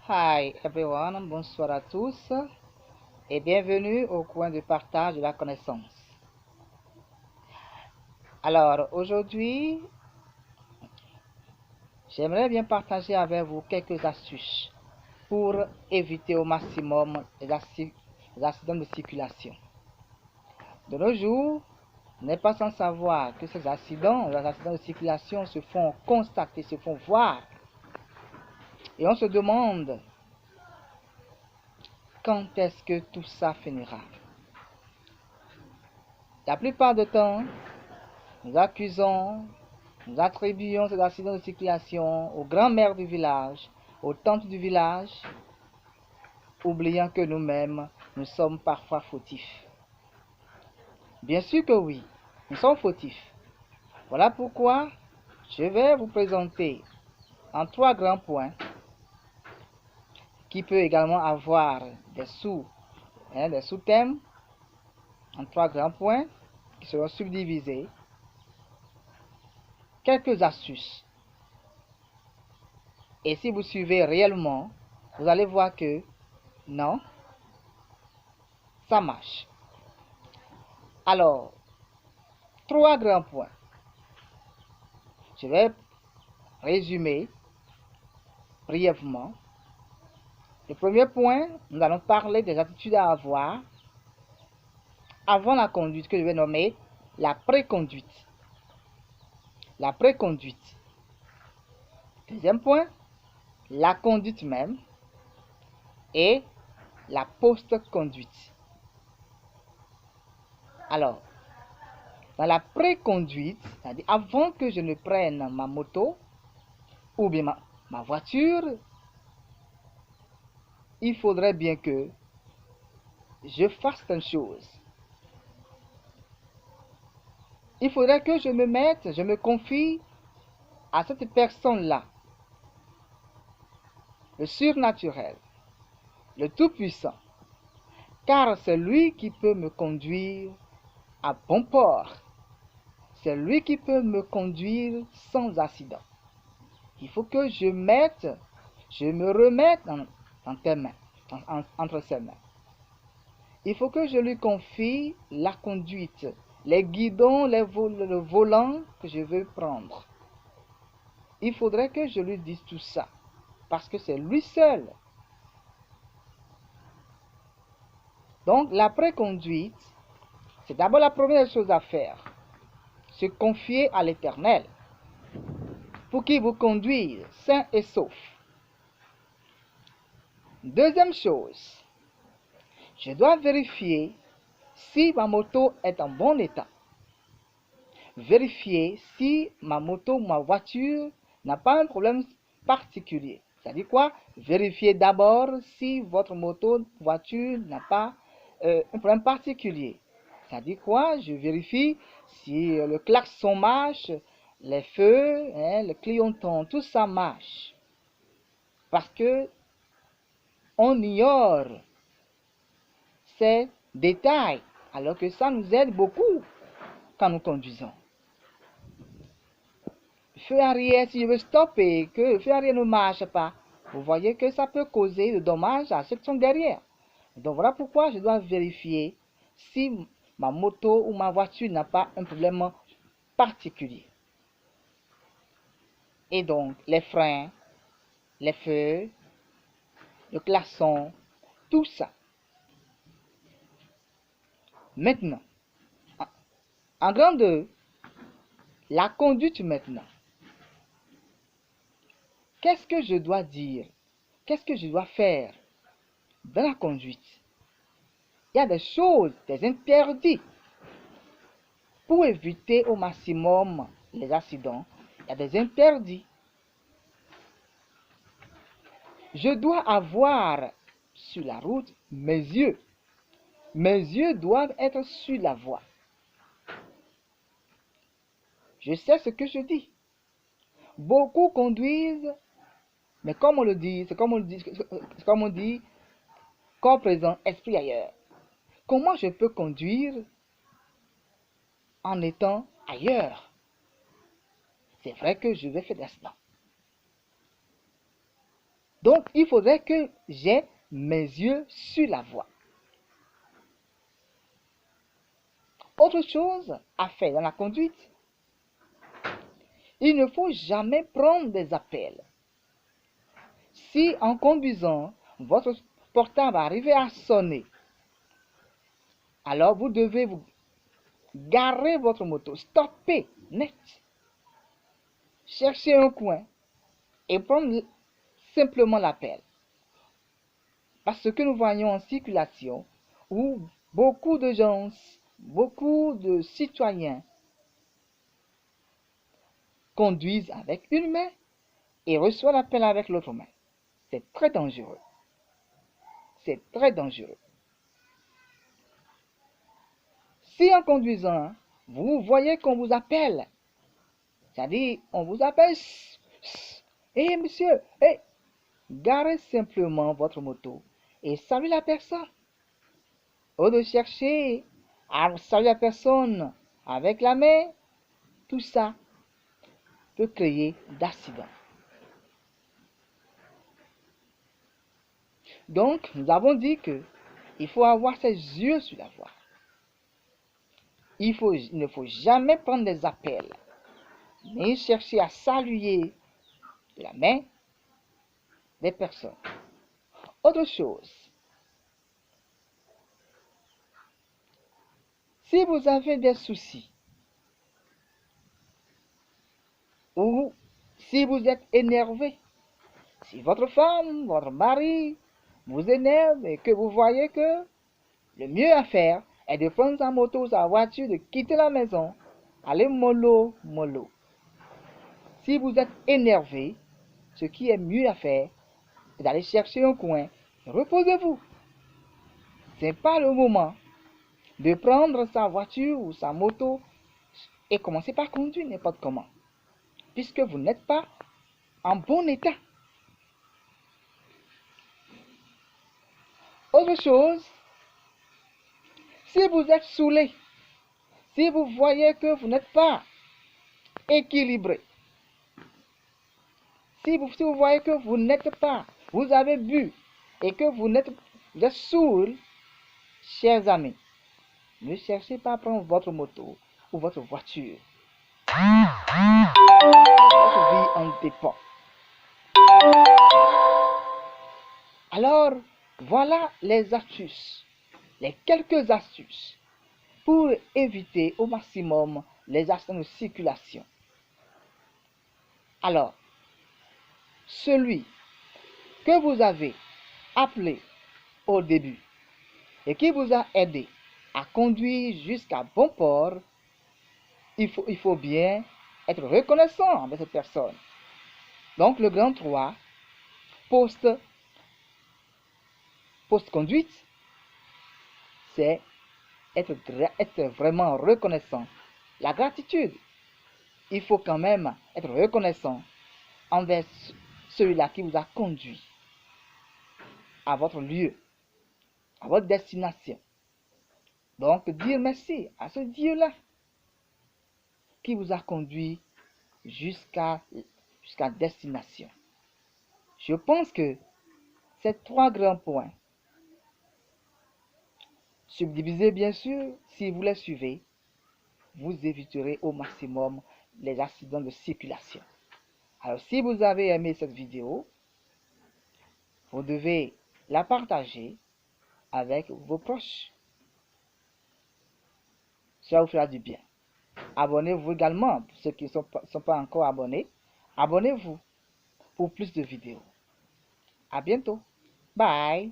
Hi everyone, bonsoir à tous et bienvenue au coin de partage de la connaissance. Alors aujourd'hui, j'aimerais bien partager avec vous quelques astuces pour éviter au maximum les accidents de circulation. De nos jours, on n'est pas sans savoir que ces accidents, les accidents de circulation se font constater, se font voir. Et on se demande quand est-ce que tout ça finira. La plupart du temps, nous attribuons ces accidents de circulation aux grands-mères du village, aux tantes du village, oubliant que nous-mêmes, nous sommes parfois fautifs. Bien sûr que oui, nous sommes fautifs. Voilà pourquoi je vais vous présenter en 3 grands points qui peut également avoir des sous-thèmes en 3 grands points qui seront subdivisés. Quelques astuces. Et si vous suivez réellement, vous allez voir que non, ça marche. Alors, 3 grands points. Je vais résumer brièvement. Le premier point, nous allons parler des attitudes à avoir avant la conduite que je vais nommer la préconduite. La préconduite. Deuxième point, la conduite même et la post-conduite. Alors, dans la préconduite, c'est-à-dire avant que je ne prenne ma moto ou bien ma voiture, il faudrait bien que je fasse une chose. Il faudrait que je me confie à cette personne-là, le surnaturel, le Tout-Puissant, car c'est lui qui peut me conduire à bon port. C'est lui qui peut me conduire sans accident. Il faut que je me remette dans tes mains, entre ses mains. Il faut que je lui confie la conduite, les guidons, le volant que je veux prendre. Il faudrait que je lui dise tout ça, parce que c'est lui seul. Donc, la préconduite, c'est d'abord la première chose à faire. Se confier à l'Éternel pour qu'il vous conduise sain et sauf. Deuxième chose, je dois vérifier si ma moto est en bon état. Vérifier si ma moto ou ma voiture n'a pas un problème particulier. C'est-à-dire quoi? Vérifier d'abord si votre moto, voiture n'a pas un problème particulier. C'est-à-dire quoi? Je vérifie si le klaxon marche, les feux, le clignotant, tout ça marche. Parce que on ignore ces détails, alors que ça nous aide beaucoup quand nous conduisons. Feu arrière, si je veux stopper, que le feu arrière ne marche pas, vous voyez que ça peut causer de dommages à ceux qui sont derrière. Donc voilà pourquoi je dois vérifier si ma moto ou ma voiture n'a pas un problème particulier. Et donc les freins, les feux, le klaxon, tout ça. Maintenant, en grand 2, la conduite maintenant. Qu'est-ce que je dois dire? Qu'est-ce que je dois faire dans la conduite? Il y a des choses, des interdits. Pour éviter au maximum les accidents, il y a des interdits. Je dois avoir sur la route mes yeux. Mes yeux doivent être sur la voie. Je sais ce que je dis. Beaucoup conduisent, mais comme on le dit, c'est comme on dit, corps présent, esprit ailleurs. Comment je peux conduire en étant ailleurs? C'est vrai que je vais faire des accidents. Donc, il faudrait que j'ai mes yeux sur la voie. Autre chose à faire dans la conduite, il ne faut jamais prendre des appels. Si en conduisant, votre portable arrive à sonner, alors vous devez vous garer votre moto, stopper net, chercher un coin et prendre simplement l'appel. Parce que nous voyons en circulation où beaucoup de gens, beaucoup de citoyens conduisent avec une main et reçoivent l'appel avec l'autre main. C'est très dangereux. C'est très dangereux. Si en conduisant, vous voyez qu'on vous appelle, c'est-à-dire on vous appelle, hé monsieur, hé, garez simplement votre moto et saluez la personne. Au lieu de chercher à saluer la personne avec la main, tout ça peut créer d'accidents. Donc, nous avons dit que il faut avoir ses yeux sur la voie. Il ne faut jamais prendre des appels, mais chercher à saluer de la main des personnes. Autre chose, si vous avez des soucis ou si vous êtes énervé, si votre femme, votre mari vous énerve et que vous voyez que le mieux à faire est de prendre sa moto ou sa voiture, de quitter la maison, aller mollo, mollo. Si vous êtes énervé, ce qui est mieux à faire, c'est d'aller chercher un coin, reposez-vous. Ce n'est pas le moment de prendre sa voiture ou sa moto et commencer par conduire n'importe comment, puisque vous n'êtes pas en bon état. Autre chose, si vous êtes saoulé, si vous voyez que vous n'êtes pas équilibré, si vous voyez que vous n'êtes pas, vous avez bu et que vous êtes saoul, chers amis, ne cherchez pas à prendre votre moto ou votre voiture. Votre vie en dépend. Alors, voilà les astuces, les quelques astuces pour éviter au maximum les accidents de circulation. Alors, celui que vous avez appelé au début et qui vous a aidé à conduire jusqu'à bon port, il faut bien être reconnaissant avec cette personne. Donc, le grand 3, post-conduite, c'est être vraiment reconnaissant. La gratitude, il faut quand même être reconnaissant envers celui-là qui vous a conduit à votre lieu, à votre destination. Donc, dire merci à ce Dieu-là qui vous a conduit jusqu'à destination. Je pense que ces 3 grands points, subdivisés bien sûr, si vous les suivez, vous éviterez au maximum les accidents de circulation. Alors, si vous avez aimé cette vidéo, vous devez la partager avec vos proches. Cela vous fera du bien. Abonnez-vous également, pour ceux qui ne sont pas encore abonnés. Abonnez-vous pour plus de vidéos. À bientôt. Bye.